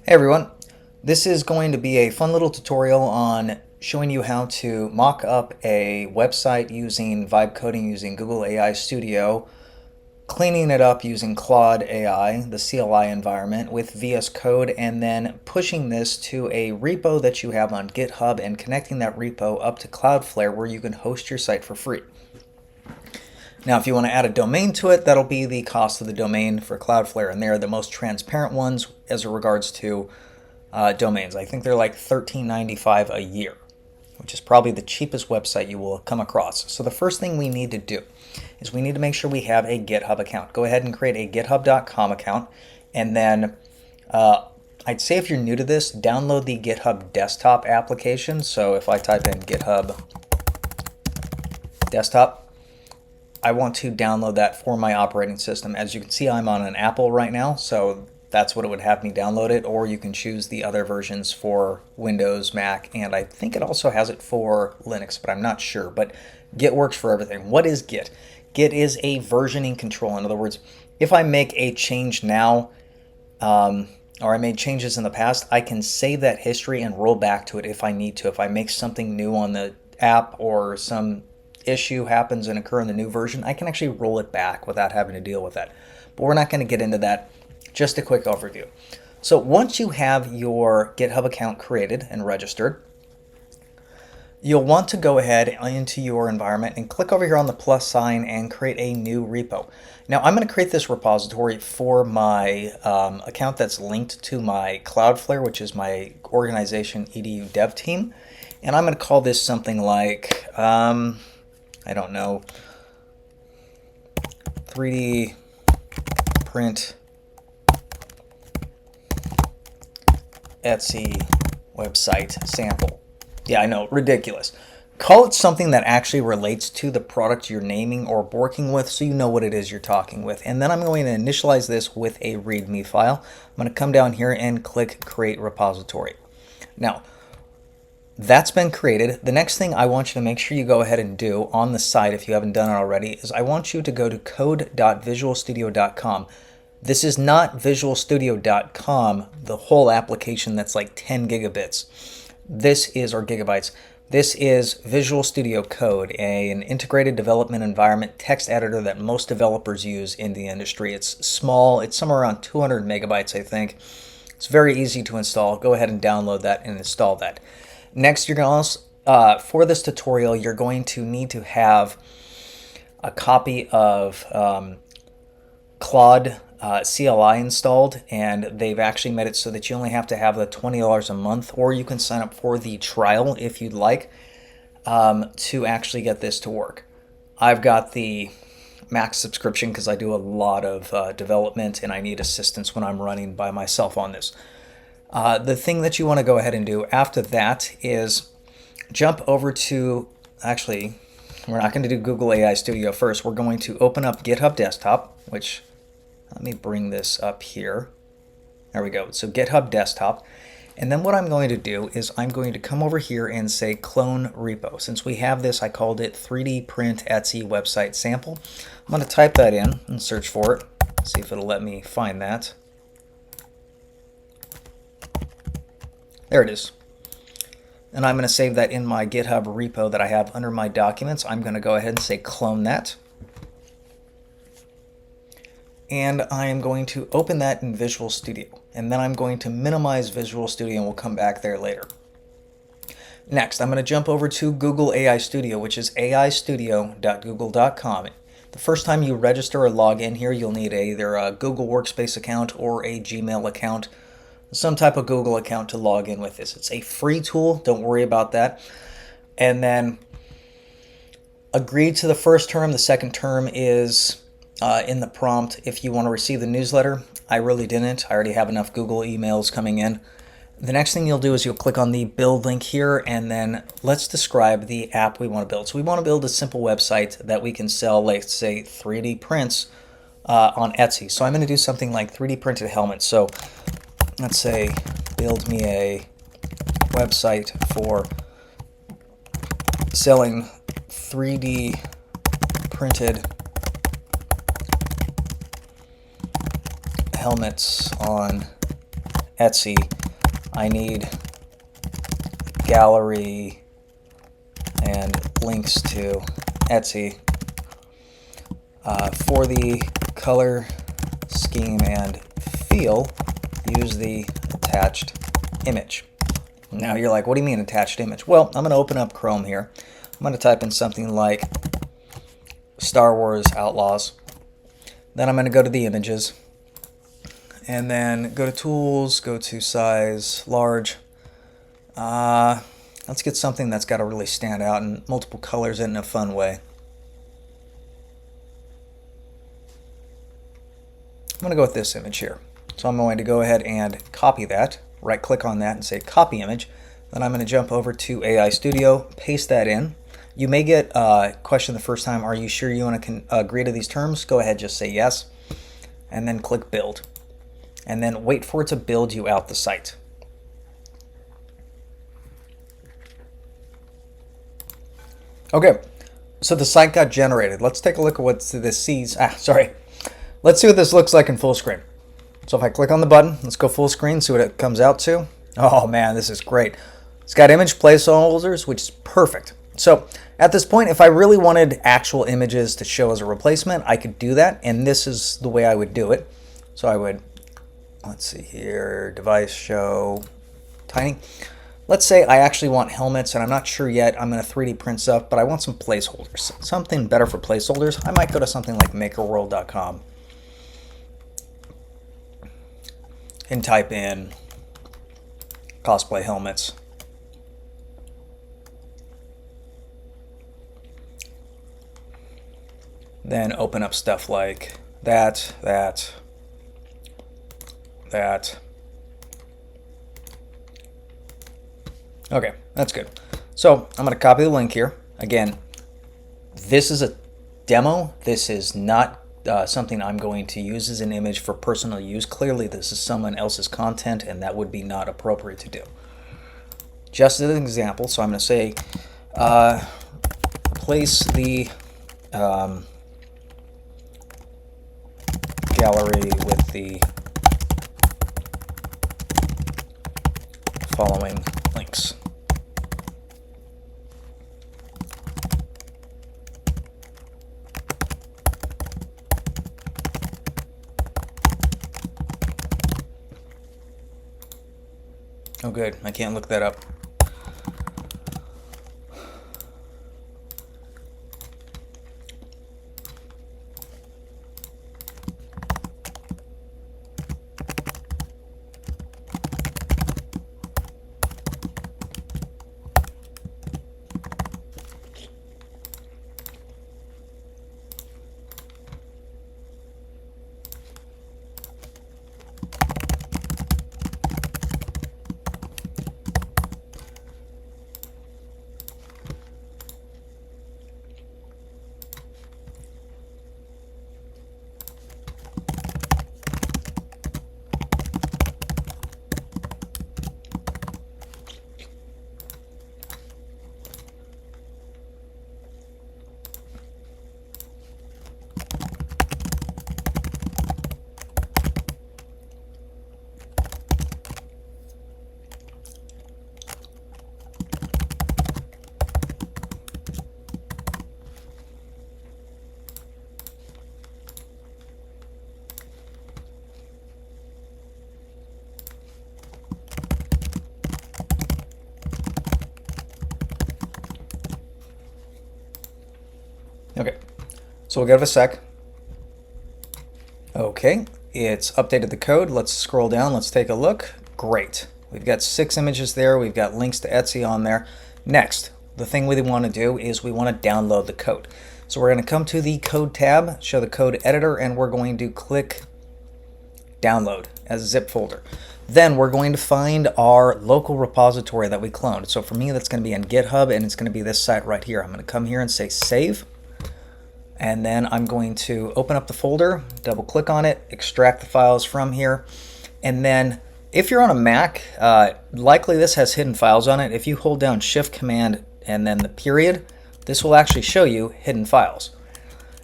Hey everyone, this is going to be a fun little tutorial on showing you how to mock up a website using vibe coding using Google AI Studio, cleaning it up using Claude AI, the CLI environment with VS Code, and then pushing this to a repo that you have on GitHub and connecting that repo up to Cloudflare where you can host your site for free. Now, if you want to add a domain to it, that'll be the cost of the domain for Cloudflare, and they're the most transparent ones as regards to domains. I think they're like $13.95 a year, which is probably the cheapest website you will come across. So the first thing we need to do is we need to make sure we have a GitHub account. Go ahead and create a github.com account, and then I'd say if you're new to this, download the GitHub desktop application. So if I type in GitHub desktop, I want to download that for my operating system. As you can see, I'm on an Apple right now, so that's what it would have me download it, or you can choose the other versions for Windows, Mac, and I think it also has it for Linux, but I'm not sure. But Git works for everything. What is Git? Git is a versioning control. In other words, if I make a change now, or I made changes in the past, I can save that history and roll back to it if I need to. If I make something new on the app or some issue happens and occur in the new version, I can actually roll it back without having to deal with that. But we're not going to get into that. Just a quick overview. So once you have your GitHub account created and registered, you'll want to go ahead into your environment and click over here on the plus sign and create a new repo. Now I'm going to create this repository for my account that's linked to my Cloudflare, which is my organization edu dev team. And I'm going to call this something like, I don't know, 3D print Etsy website sample. Yeah, I know, ridiculous. Call it something that actually relates to the product you're naming or working with so you know what it is you're talking with. And then I'm going to initialize this with a README file. I'm going to come down here and click Create Repository. Now, that's been created. The next thing I want you to make sure you go ahead and do on the site, if you haven't done it already, is I want you to go to code.visualstudio.com. This is not visualstudio.com, the whole application that's like 10 gigabits. This is, or gigabytes. This is Visual Studio Code, an integrated development environment text editor that most developers use in the industry. It's small. It's somewhere around 200 megabytes, I think. It's very easy to install. Go ahead and download that and install that. Next, you're going to for this tutorial, you're going to need to have a copy of Claude CLI installed, and they've actually made it so that you only have to have the $20 a month, or you can sign up for the trial if you'd like to actually get this to work. I've got the max subscription because I do a lot of development and I need assistance when I'm running by myself on this. The thing that you want to go ahead and do after that is jump over to, actually, we're not going to do Google AI Studio first. We're going to open up GitHub Desktop, which, let me bring this up here. There we go. So GitHub Desktop. And then what I'm going to do is I'm going to come over here and say clone repo. Since we have this, I called it 3D print Etsy website sample. I'm going to type that in and search for it. See if it'll let me find that. There it is. And I'm going to save that in my GitHub repo that I have under my documents. I'm going to go ahead and say clone that. And I am going to open that in Visual Studio. And then I'm going to minimize Visual Studio and we'll come back there later. Next, I'm going to jump over to Google AI Studio, which is aistudio.google.com. The first time you register or log in here, you'll need either a Google Workspace account or a Gmail account, some type of Google account to log in with this. It's a free tool, don't worry about that. And then agree to the first term. The second term is in the prompt if you want to receive the newsletter. I really didn't. I already have enough Google emails coming in. The next thing you'll do is you'll click on the build link here, and then let's describe the app we want to build. So we want to build a simple website that we can sell, let's say 3D prints on Etsy. So I'm going to do something like 3D printed helmets. So let's say build me a website for selling 3D printed helmets on Etsy. I need gallery and links to Etsy. For the color scheme and feel, use the attached image. Now you're like, what do you mean attached image? Well, I'm going to open up Chrome here. I'm going to type in something like Star Wars Outlaws. Then I'm going to go to the images and then go to tools, go to size large. Let's get something that's got to really stand out and multiple colors in a fun way. I'm going to go with this image here. So I'm going to go ahead and copy that, right click on that and say copy image. Then I'm going to jump over to AI Studio, paste that in. You may get a question the first time, are you sure you want to agree to these terms? Go ahead, just say yes, and then click build. And then wait for it to build you out the site. Okay, so the site got generated. Let's take a look at what this sees. Let's see what this looks like in full screen. So if I click on the button, let's go full screen, see what it comes out to. Oh man, this is great. It's got image placeholders, which is perfect. So at this point, if I really wanted actual images to show as a replacement, I could do that, and this is the way I would do it. So I would, let's see here, device show, tiny. Let's say I actually want helmets, and I'm not sure yet. I'm going to 3D print stuff, but I want some placeholders. Something better for placeholders. I might go to something like makerworld.com and type in cosplay helmets. Then open up stuff like that. Okay, that's good. So I'm going to copy the link here. Again, this is a demo. This is not something I'm going to use as an image for personal use. Clearly, this is someone else's content, and that would be not appropriate to do. Just as an example, so I'm going to say, place the gallery with the following links. Oh good, I can't look that up. Okay, so we'll give it a sec. Okay, it's updated the code. Let's scroll down. Let's take a look. Great. We've got 6 images there. We've got links to Etsy on there. Next, the thing we want to do is we want to download the code. So we're going to come to the code tab, show the code editor, and we're going to click download as a zip folder. Then we're going to find our local repository that we cloned. So for me, that's going to be on GitHub, and it's going to be this site right here. I'm going to come here and say save. And then I'm going to open up the folder, double click on it, extract the files from here. And then if you're on a Mac, likely this has hidden files on it. If you hold down Shift Command and then the period, this will actually show you hidden files.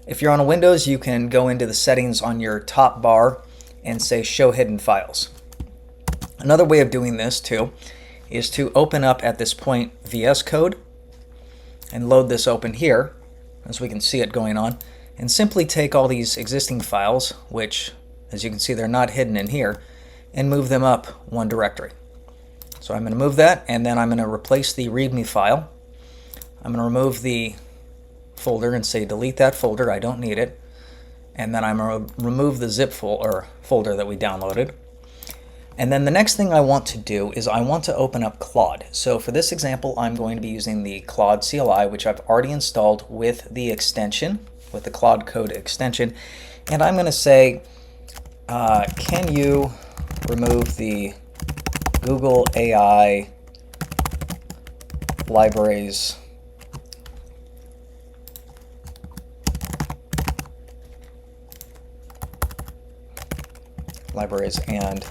If you're on a Windows, you can go into the settings on your top bar and say show hidden files. Another way of doing this too is to open up at this point VS Code and load this open here, as we can see it going on, and simply take all these existing files, which as you can see they're not hidden in here, and move them up one directory. So I'm going to move that, and then I'm going to replace the README file. I'm going to remove the folder and say delete that folder, I don't need it. And then I'm going to remove the zip folder that we downloaded. And then the next thing I want to do is I want to open up Claude. So for this example, I'm going to be using the Claude CLI, which I've already installed with the extension, with the Claude Code extension. And I'm going to say, can you remove the Google AI libraries and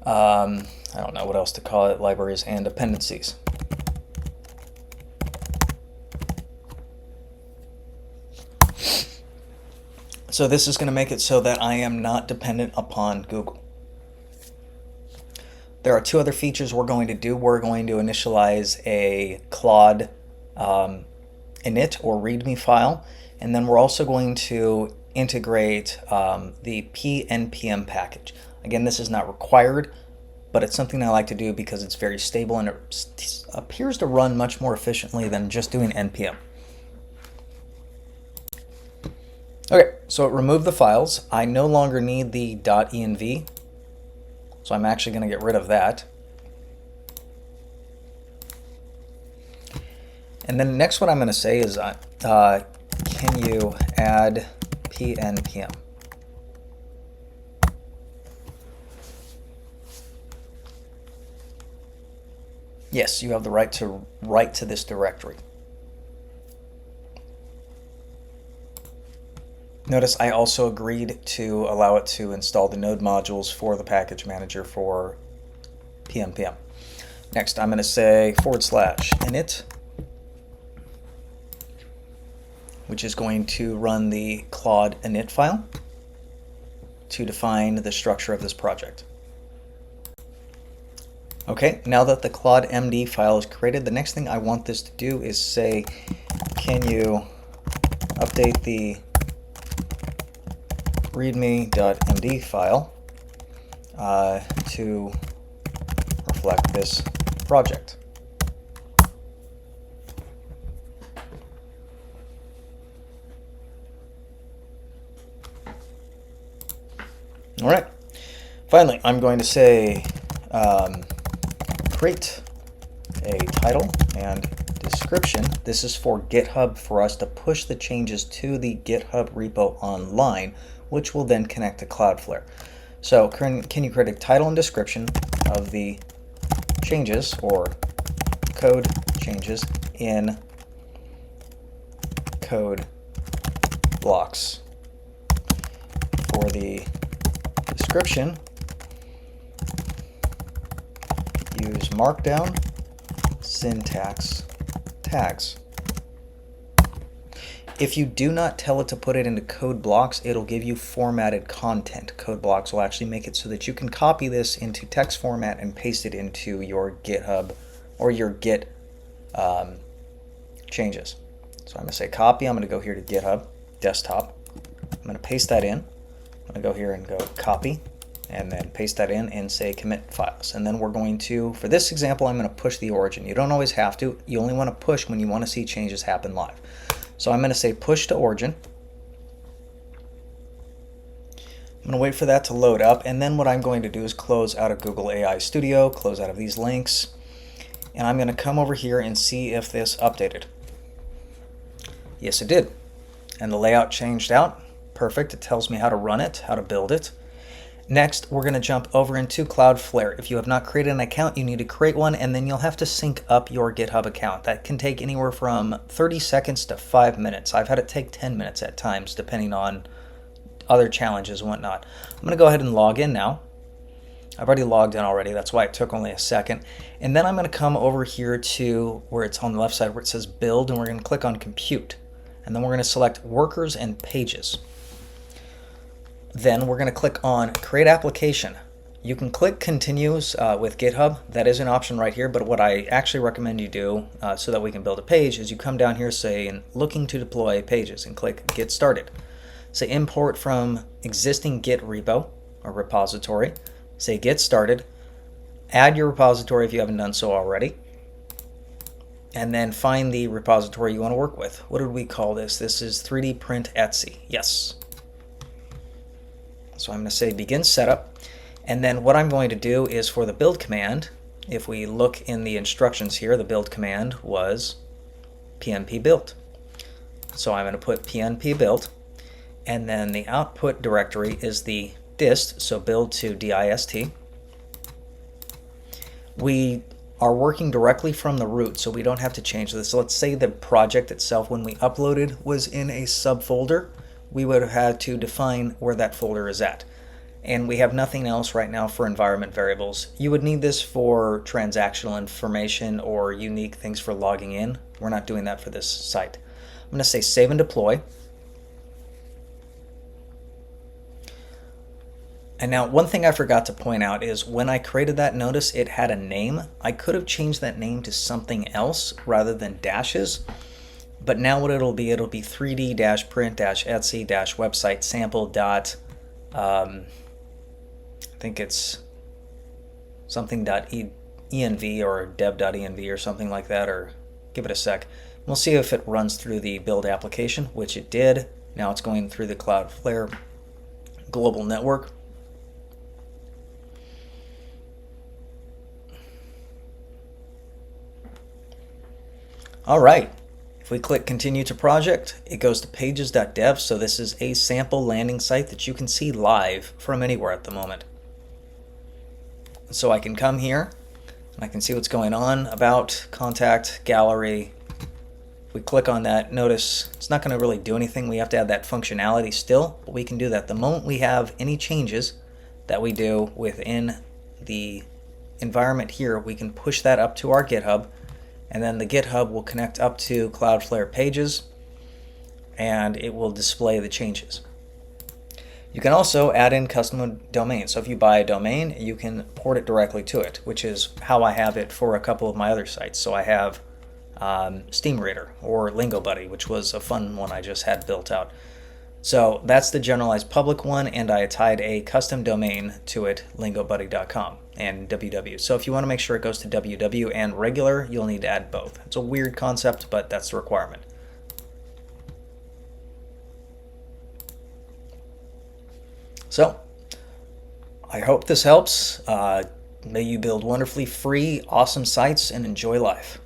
I don't know what else to call it, libraries and dependencies. So this is going to make it so that I am not dependent upon Google. There are two other features we're going to do. We're going to initialize a Claude init or README file, and then we're also going to integrate the PNPM package. Again, this is not required, but it's something I like to do because it's very stable and it appears to run much more efficiently than just doing NPM. Okay, so it removed the files. I no longer need the .env, so I'm actually going to get rid of that. And then next what I'm going to say is, can you add PNPM? Yes, you have the right to write to this directory. Notice I also agreed to allow it to install the node modules for the package manager for PNPM. Next, I'm going to say /init, which is going to run the Claude init file to define the structure of this project. Okay, now that the Claude MD file is created, the next thing I want this to do is say, can you update the readme.md file to reflect this project. All right, finally, I'm going to say create a title and description. This is for GitHub, for us to push the changes to the GitHub repo online, which will then connect to Cloudflare. So can you create a title and description of the changes or code changes in code blocks? For the description, use Markdown syntax tags. If you do not tell it to put it into code blocks, it'll give you formatted content. Code blocks will actually make it so that you can copy this into text format and paste it into your GitHub or your Git changes. So I'm going to say copy. I'm going to go here to GitHub desktop. I'm going to paste that in. I'm going to go here and go copy and then paste that in and say commit files. And then we're going to, for this example, I'm going to push the origin. You don't always have to. You only want to push when you want to see changes happen live. So I'm going to say push to origin. I'm going to wait for that to load up, and then what I'm going to do is close out of Google AI Studio, close out of these links, and I'm going to come over here and see if this updated. Yes, it did. And the layout changed out. Perfect. It tells me how to run it, how to build it. Next, we're going to jump over into Cloudflare. If you have not created an account, you need to create one, and then you'll have to sync up your GitHub account. That can take anywhere from 30 seconds to 5 minutes. I've had it take 10 minutes at times, depending on other challenges and whatnot. I'm going to go ahead and log in now. I've already logged in already. That's why it took only a second. And then I'm going to come over here to where it's on the left side where it says build, and we're going to click on compute. And then we're going to select workers and pages. Then we're going to click on create application. You can click continues with GitHub. That is an option right here, but what I actually recommend you do so that we can build a page is you come down here, say, looking to deploy pages, and click get started. Say import from existing Git repo or repository. Say get started. Add your repository if you haven't done so already. And then find the repository you want to work with. What did we call this? This is 3D Print Etsy. Yes. So I'm going to say begin setup. And then what I'm going to do is for the build command, if we look in the instructions here, the build command was pnp build. So I'm going to put pnp build, and then the output directory is the dist, so build to dist. We are working directly from the root, so we don't have to change this. So let's say the project itself, when we uploaded, was in a subfolder. We would have had to define where that folder is at. And we have nothing else right now for environment variables. You would need this for transactional information or unique things for logging in. We're not doing that for this site. I'm going to say save and deploy. And now one thing I forgot to point out is when I created that, notice it had a name. I could have changed that name to something else rather than dashes. But now what it'll be 3d-print-etsy-website sample. I think it's something .env or dev.env or something like that, or give it a sec. We'll see if it runs through the build application, which it did. Now it's going through the Cloudflare global network. All right. If we click continue to project, it goes to pages.dev. So this is a sample landing site that you can see live from anywhere at the moment. So I can come here and I can see what's going on, about, contact, gallery. If we click on that, notice it's not going to really do anything. We have to add that functionality still, but we can do that. The moment we have any changes that we do within the environment here, we can push that up to our GitHub, and then the GitHub will connect up to Cloudflare Pages and it will display the changes. You can also add in custom domains. So if you buy a domain, you can port it directly to it, which is how I have it for a couple of my other sites. So I have Steam Reader or Lingo Buddy, which was a fun one I just had built out. So that's the generalized public one, and I tied a custom domain to it, lingobuddy.com and www. So if you want to make sure it goes to www and regular, you'll need to add both. It's a weird concept, but that's the requirement. So I hope this helps. May you build wonderfully free, awesome sites and enjoy life.